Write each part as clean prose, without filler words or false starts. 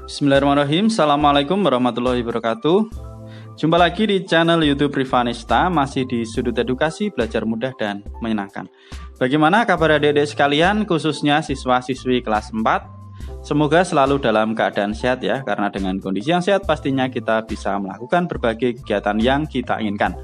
Bismillahirrahmanirrahim. Assalamualaikum warahmatullahi wabarakatuh. Jumpa lagi di channel YouTube Rivanista, masih di sudut edukasi, belajar mudah dan menyenangkan. Bagaimana kabar adik-adik sekalian, khususnya siswa-siswi kelas 4? Semoga selalu dalam keadaan sehat ya, karena dengan kondisi yang sehat pastinya kita bisa melakukan berbagai kegiatan yang kita inginkan.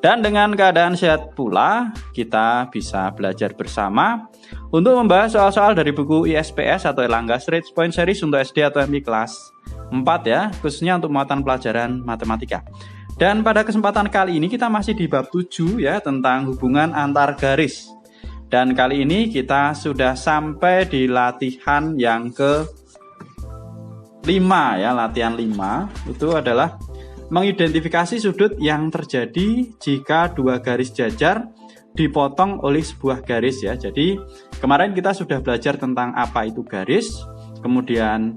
Dan dengan keadaan sehat pula, kita bisa belajar bersama untuk membahas soal-soal dari buku ISPS atau Erlangga Street Point Series untuk SD atau MP kelas 4 ya, khususnya untuk muatan pelajaran matematika. Dan pada kesempatan kali ini kita masih di bab 7 ya, tentang hubungan antar garis. Dan kali ini kita sudah sampai di latihan yang ke-5 ya, latihan 5 itu adalah mengidentifikasi sudut yang terjadi jika dua garis jajar dipotong oleh sebuah garis ya. Jadi kemarin kita sudah belajar tentang apa itu garis, kemudian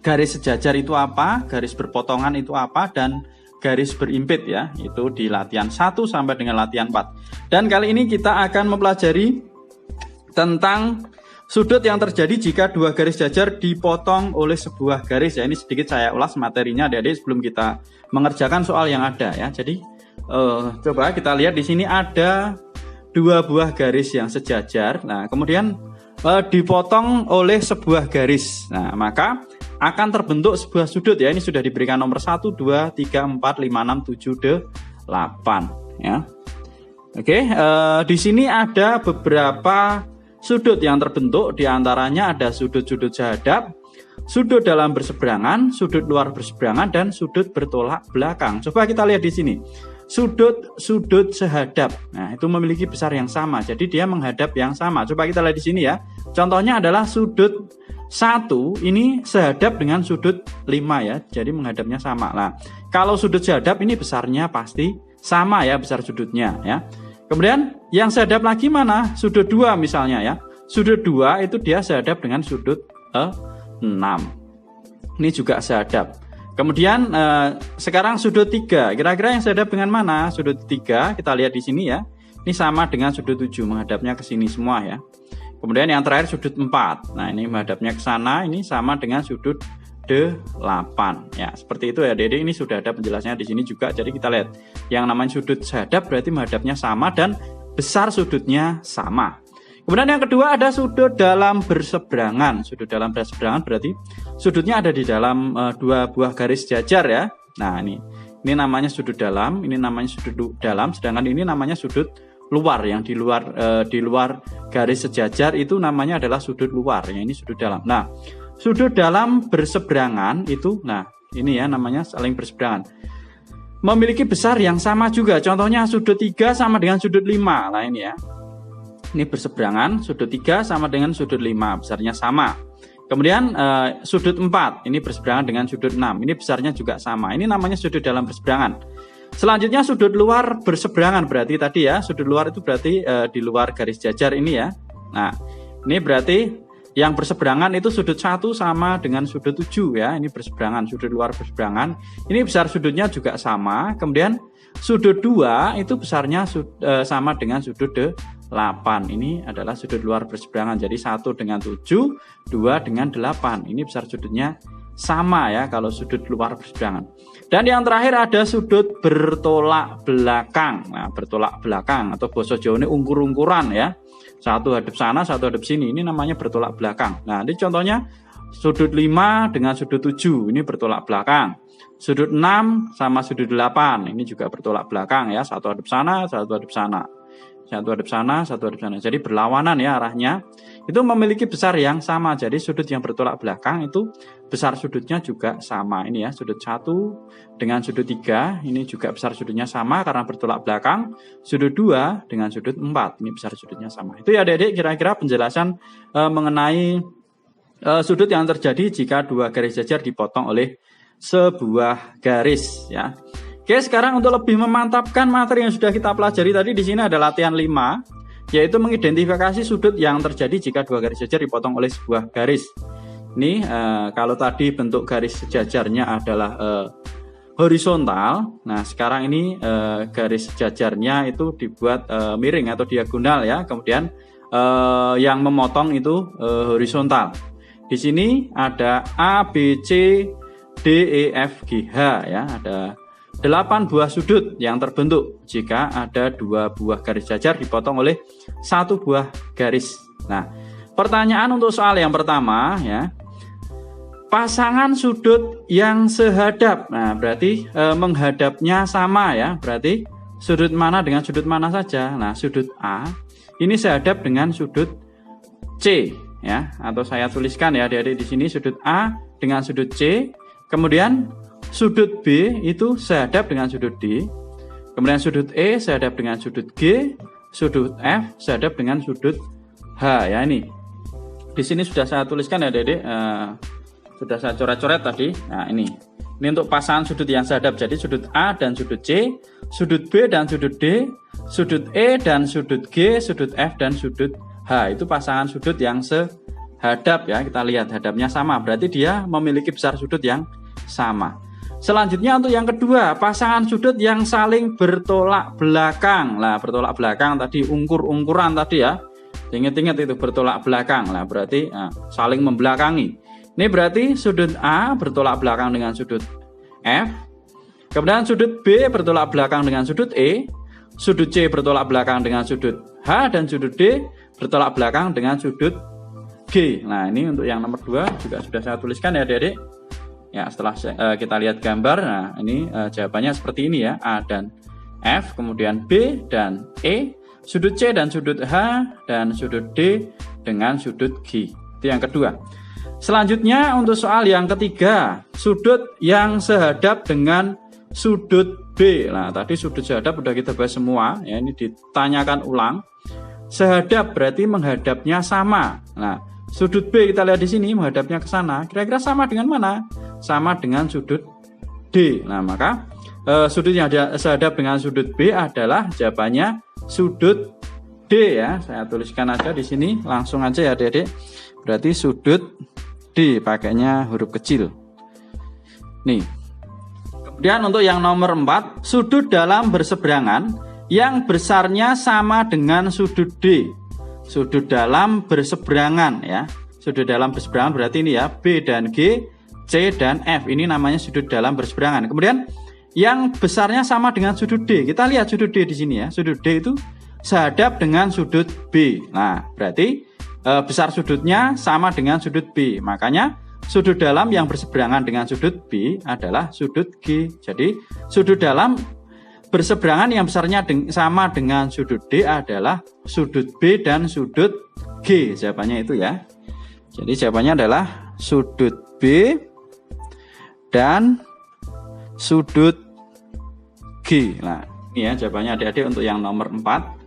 garis sejajar itu apa, garis berpotongan itu apa, dan garis berimpit ya. Itu di latihan 1 sampai dengan latihan 4. Dan kali ini kita akan mempelajari tentang sudut yang terjadi jika dua garis jajar dipotong oleh sebuah garis ya. Ini sedikit saya ulas materinya adik-adik sebelum kita mengerjakan soal yang ada ya. Jadi coba kita lihat di sini ada dua buah garis yang sejajar. Nah, kemudian dipotong oleh sebuah garis. Nah, maka akan terbentuk sebuah sudut ya. Ini sudah diberikan nomor 1, 2, 3, 4, 5, 6, 7, 8 ya. Oke, di sini ada beberapa sudut yang terbentuk, diantaranya ada sudut-sudut sehadap, sudut dalam berseberangan, sudut luar berseberangan, dan sudut bertolak belakang. Coba kita lihat di sini. Sudut sehadap. Nah, itu memiliki besar yang sama. Jadi dia menghadap yang sama. Coba kita lihat di sini ya. Contohnya adalah sudut 1 ini sehadap dengan sudut 5 ya. Jadi menghadapnya sama. Nah, kalau sudut sehadap ini besarnya pasti sama ya, besar sudutnya ya. Kemudian yang sehadap lagi mana? Sudut 2 misalnya ya. Sudut 2 itu dia sehadap dengan sudut 6. Ini juga sehadap. Kemudian sekarang sudut 3. Kira-kira yang sehadap dengan mana? Sudut 3 kita lihat di sini ya. Ini sama dengan sudut 7, menghadapnya ke sini semua ya. Kemudian yang terakhir sudut 4. Nah, ini menghadapnya ke sana, ini sama dengan sudut 8 ya. Seperti itu ya, Dede. Ini sudah ada penjelasannya di sini juga. Jadi kita lihat yang namanya sudut sehadap berarti menghadapnya sama dan besar sudutnya sama. Kemudian yang kedua ada sudut dalam berseberangan. Sudut dalam berseberangan berarti sudutnya ada di dalam dua buah garis jajar ya. Nah, ini namanya sudut dalam, ini namanya sudut dalam, sedangkan ini namanya sudut luar. Yang di luar garis sejajar itu namanya adalah sudut luar. Ya, ini sudut dalam. Nah, sudut dalam berseberangan itu, nah ini ya namanya saling berseberangan, memiliki besar yang sama juga. Contohnya sudut 3 sama dengan sudut 5. Nah ini ya, ini berseberangan, sudut 3 sama dengan sudut 5, besarnya sama. Kemudian sudut 4, ini berseberangan dengan sudut 6, ini besarnya juga sama. Ini namanya sudut dalam berseberangan. Selanjutnya sudut luar berseberangan, berarti tadi ya, sudut luar itu berarti di luar garis jajar ini ya. Nah ini berarti yang berseberangan itu sudut 1 sama dengan sudut 7 ya. Ini berseberangan, sudut luar berseberangan. Ini besar sudutnya juga sama. Kemudian sudut 2 itu besarnya sama dengan sudut 8. Ini adalah sudut luar berseberangan. Jadi 1 dengan 7, 2 dengan 8. Ini besar sudutnya sama ya kalau sudut luar berseberangan. Dan yang terakhir ada sudut bertolak belakang. Nah, bertolak belakang atau basa Jawa ini ungkur-ungkuran ya. Satu hadap sana, satu hadap sini. Ini namanya bertolak belakang. Nah, ini contohnya sudut 5 dengan sudut 7. Ini bertolak belakang. Sudut 6 sama sudut 8. Ini juga bertolak belakang ya. Satu hadap sana, satu hadap sana. Satu hadap sana, satu hadap sana. Jadi berlawanan ya arahnya. Itu memiliki besar yang sama. Jadi sudut yang bertolak belakang itu besar sudutnya juga sama. Ini ya, sudut 1 dengan sudut 3. Ini juga besar sudutnya sama karena bertolak belakang. Sudut 2 dengan sudut 4. Ini besar sudutnya sama. Itu ya adik-adik kira-kira penjelasan mengenai sudut yang terjadi jika dua garis jajar dipotong oleh sebuah garis ya. Oke, sekarang untuk lebih memantapkan materi yang sudah kita pelajari tadi, di sini ada latihan 5, yaitu mengidentifikasi sudut yang terjadi jika dua garis jajar dipotong oleh sebuah garis. Ini kalau tadi bentuk garis sejajarnya adalah horizontal. Nah, sekarang ini garis sejajarnya itu dibuat miring atau diagonal ya. Kemudian yang memotong itu horizontal. Di sini ada A, B, C, D, E, F, G, H ya. Ada 8 buah sudut yang terbentuk jika ada 2 buah garis jajar dipotong oleh 1 buah garis. Nah, pertanyaan untuk soal yang pertama ya. Pasangan sudut yang sehadap. Nah, berarti menghadapnya sama ya. Berarti sudut mana dengan sudut mana saja. Nah, sudut A ini sehadap dengan sudut C ya. Atau saya tuliskan ya adik-adik di sini sudut A dengan sudut C. Kemudian sudut B itu sehadap dengan sudut D. Kemudian sudut E sehadap dengan sudut G. Sudut F sehadap dengan sudut H ya ini. Di sini sudah saya tuliskan ya adik-adik. Sudah saya coret-coret tadi. Nah ini untuk pasangan sudut yang sehadap. Jadi sudut A dan sudut C, sudut B dan sudut D, sudut E dan sudut G, sudut F dan sudut H. Itu pasangan sudut yang sehadap ya. Kita lihat hadapnya sama. Berarti dia memiliki besar sudut yang sama. Selanjutnya untuk yang kedua, pasangan sudut yang saling bertolak belakang. Lah, bertolak belakang tadi ungkur-ungkuran tadi ya. Ingat-ingat itu bertolak belakang. Lah, berarti saling membelakangi. Ini berarti sudut A bertolak belakang dengan sudut F. Kemudian sudut B bertolak belakang dengan sudut E. Sudut C bertolak belakang dengan sudut H. Dan sudut D bertolak belakang dengan sudut G. Nah, ini untuk yang nomor 2 juga sudah saya tuliskan ya adik-adik. Ya, setelah kita lihat gambar, nah ini jawabannya seperti ini ya. A dan F, kemudian B dan E, sudut C dan sudut H, dan sudut D dengan sudut G. Itu yang kedua. Selanjutnya untuk soal yang ketiga, sudut yang sehadap dengan sudut B. Nah, tadi sudut sehadap sudah kita bahas semua, ya ini ditanyakan ulang. Sehadap berarti menghadapnya sama. Nah, sudut B kita lihat di sini menghadapnya ke sana. Kira-kira sama dengan mana? Sama dengan sudut D. Nah, maka sudut yang sehadap dengan sudut B adalah jawabannya sudut D ya. Saya tuliskan aja di sini, langsung aja ya adik-adik. Berarti sudut D pakainya huruf kecil. Nih. Kemudian untuk yang nomor 4, sudut dalam berseberangan yang besarnya sama dengan sudut D. Sudut dalam berseberangan ya. Sudut dalam berseberangan berarti ini ya, B dan G, C dan F. Ini namanya sudut dalam berseberangan. Kemudian yang besarnya sama dengan sudut D. Kita lihat sudut D di sini ya. Sudut D itu sehadap dengan sudut B. Nah, berarti besar sudutnya sama dengan sudut B. Makanya sudut dalam yang berseberangan dengan sudut B adalah sudut G. Jadi sudut dalam berseberangan yang besarnya sama dengan sudut D adalah sudut B dan sudut G. Jawabannya itu ya. Jadi jawabannya adalah sudut B dan sudut G. Nah, ini ya jawabannya adik-adik untuk yang nomor 4.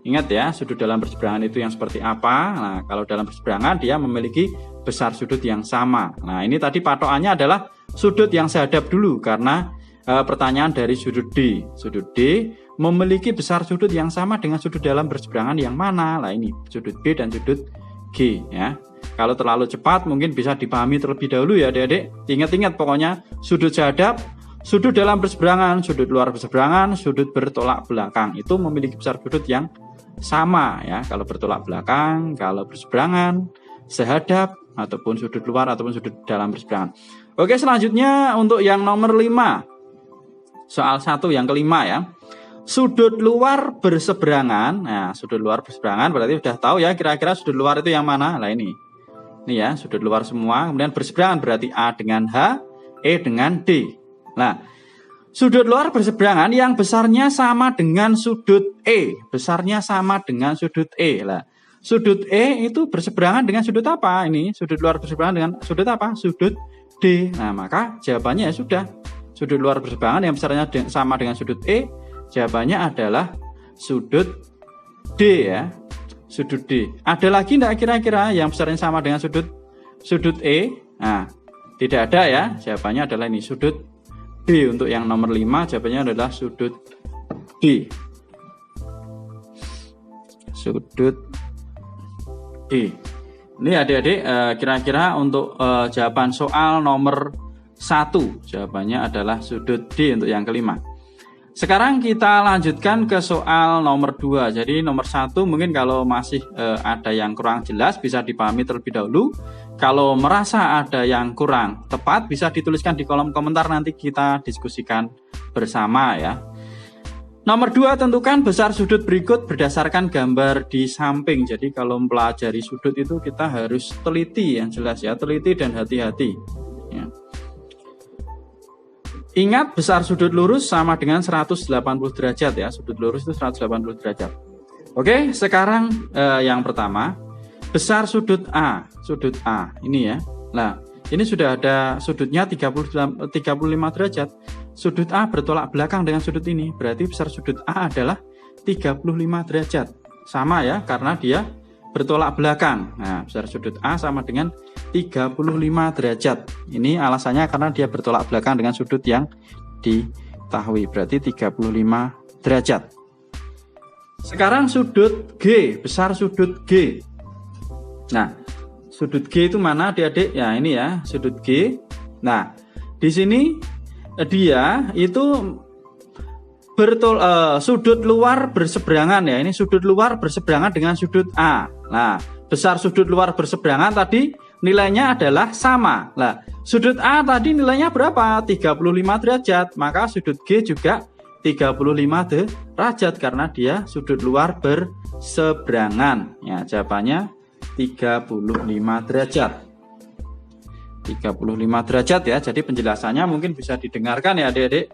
Ingat ya, sudut dalam berseberangan itu yang seperti apa. Nah, kalau dalam berseberangan dia memiliki besar sudut yang sama. Nah, ini tadi patokannya adalah sudut yang sehadap dulu karena pertanyaan dari sudut D. Sudut D memiliki besar sudut yang sama dengan sudut dalam berseberangan yang mana? Nah, ini sudut B dan sudut G ya. Kalau terlalu cepat mungkin bisa dipahami terlebih dahulu ya adik-adik. Ingat-ingat pokoknya sudut sehadap, sudut dalam berseberangan, sudut luar berseberangan, sudut bertolak belakang. Itu memiliki besar sudut yang sama ya. Kalau bertolak belakang, kalau berseberangan, sehadap, ataupun sudut luar ataupun sudut dalam berseberangan. Oke, selanjutnya untuk yang nomor 5. Soal 1 yang kelima ya. Sudut luar berseberangan. Nah, sudut luar berseberangan berarti sudah tahu ya kira-kira sudut luar itu yang mana. Nah, ini ya, sudut luar semua. Kemudian berseberangan berarti A dengan H, E dengan D. Nah, sudut luar berseberangan yang besarnya sama dengan sudut E. Besarnya sama dengan sudut E. Nah, sudut E itu berseberangan dengan sudut apa? Ini sudut luar berseberangan dengan sudut apa? Sudut D. Nah, maka jawabannya ya sudah. Sudut luar berseberangan yang besarnya sama dengan sudut E. Jawabannya adalah sudut D ya. Sudut D. Ada lagi enggak kira-kira yang besarnya sama dengan sudut E? Nah, tidak ada ya. Jawabannya adalah ini sudut D. Untuk yang nomor 5 jawabannya adalah sudut D. Sudut D. Ini adik-adik kira-kira untuk jawaban soal nomor 1 jawabannya adalah sudut D untuk yang kelima. Sekarang kita lanjutkan ke soal nomor 2. Jadi nomor 1 mungkin kalau masih ada yang kurang jelas bisa dipahami terlebih dahulu. kalau merasa ada yang kurang tepat bisa dituliskan di kolom komentar, nanti kita diskusikan bersama ya. Nomor 2, tentukan besar sudut berikut berdasarkan gambar di samping. Jadi kalau mempelajari sudut itu kita harus teliti yang jelas ya, teliti dan hati-hati ya. Ingat besar sudut lurus sama dengan 180 derajat ya, sudut lurus itu 180 derajat. Oke, sekarang yang pertama, besar sudut A ini ya. Nah, ini sudah ada sudutnya 35 derajat. Sudut A bertolak belakang dengan sudut ini, berarti besar sudut A adalah 35 derajat. Sama ya, karena dia bertolak belakang. Nah, besar sudut A sama dengan 35 derajat. Ini alasannya karena dia bertolak belakang dengan sudut yang diketahui, berarti 35 derajat. Sekarang sudut G, besar sudut G. Nah, sudut G itu mana adik-adik? Ya, ini ya, sudut G. Nah, di sini dia itu sudut luar berseberangan ya. Ini sudut luar berseberangan dengan sudut A. Nah, besar sudut luar berseberangan tadi nilainya adalah sama. Nah, sudut A tadi nilainya berapa? 35 derajat. Maka sudut G juga 35 derajat karena dia sudut luar berseberangan. Ya, jawabannya 35 derajat. 35 derajat ya. Jadi penjelasannya mungkin bisa didengarkan ya adik-adik.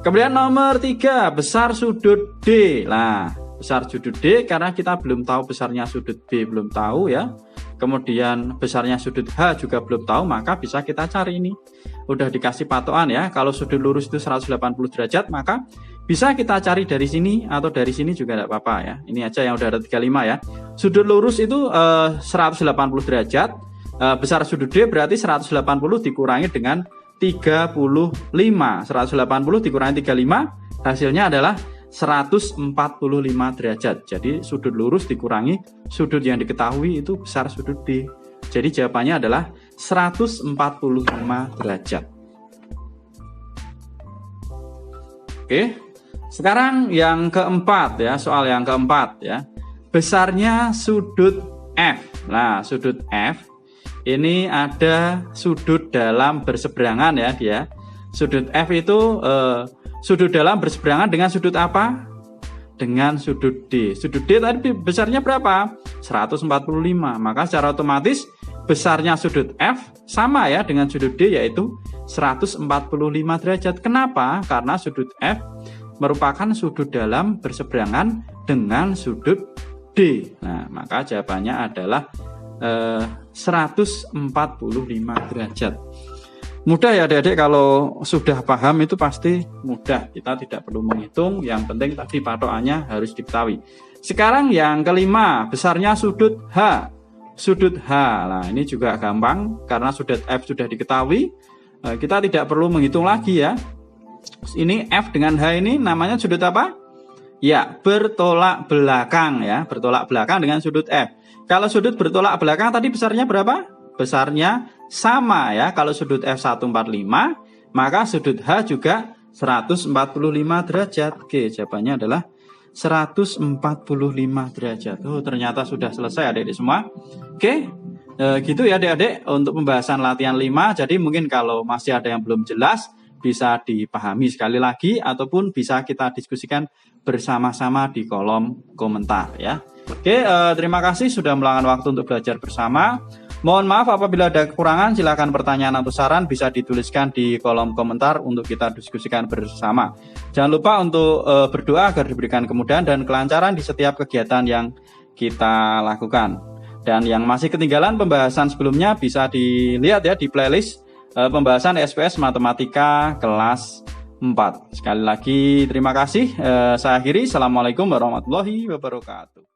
Kemudian nomor 3, besar sudut D. Nah, besar sudut D karena kita belum tahu besarnya sudut B, belum tahu ya. Kemudian besarnya sudut H juga belum tahu, maka bisa kita cari ini. Udah dikasih patokan ya. Kalau sudut lurus itu 180 derajat, maka bisa kita cari dari sini atau dari sini juga tidak apa-apa ya. Ini aja yang udah ada 35 ya. Sudut lurus itu 180 derajat. Besar sudut D berarti 180 dikurangi dengan 35. 180 dikurangi 35 hasilnya adalah 145 derajat. Jadi sudut lurus dikurangi sudut yang diketahui itu besar sudut D. Jadi jawabannya adalah 145 derajat. Oke. Sekarang yang keempat ya, soal yang keempat ya. Besarnya sudut F. Nah, sudut F ini ada sudut dalam berseberangan ya dia. Sudut F itu sudut dalam berseberangan dengan sudut apa? Dengan sudut D. Sudut D tadi besarnya berapa? 145. Maka secara otomatis besarnya sudut F sama ya dengan sudut D, yaitu 145 derajat. Kenapa? Karena sudut F merupakan sudut dalam berseberangan dengan sudut D. Nah, maka jawabannya adalah 145 derajat. Mudah ya adik-adik, kalau sudah paham itu pasti mudah, kita tidak perlu menghitung, yang penting tadi patokannya harus diketahui. Sekarang yang kelima, besarnya sudut H. Sudut H, nah ini juga gampang karena sudut F sudah diketahui, kita tidak perlu menghitung lagi ya. Ini F dengan H ini namanya sudut apa? Ya, bertolak belakang ya, bertolak belakang dengan sudut F. Kalau sudut bertolak belakang tadi besarnya berapa? Besarnya sama ya. Kalau sudut F 145, maka sudut H juga 145 derajat. Oke, jawabannya adalah 145 derajat. Oh, ternyata sudah selesai adik-adik semua. Oke, gitu ya adik-adik untuk pembahasan latihan 5. Jadi mungkin kalau masih ada yang belum jelas, bisa dipahami sekali lagi ataupun bisa kita diskusikan bersama-sama di kolom komentar ya. Oke, terima kasih sudah meluangkan waktu untuk belajar bersama. Mohon maaf apabila ada kekurangan, silakan pertanyaan atau saran bisa dituliskan di kolom komentar untuk kita diskusikan bersama. Jangan lupa untuk berdoa agar diberikan kemudahan dan kelancaran di setiap kegiatan yang kita lakukan. Dan yang masih ketinggalan pembahasan sebelumnya bisa dilihat ya di playlist pembahasan SPS Matematika kelas 4. Sekali lagi terima kasih. Saya akhiri. Assalamualaikum warahmatullahi wabarakatuh.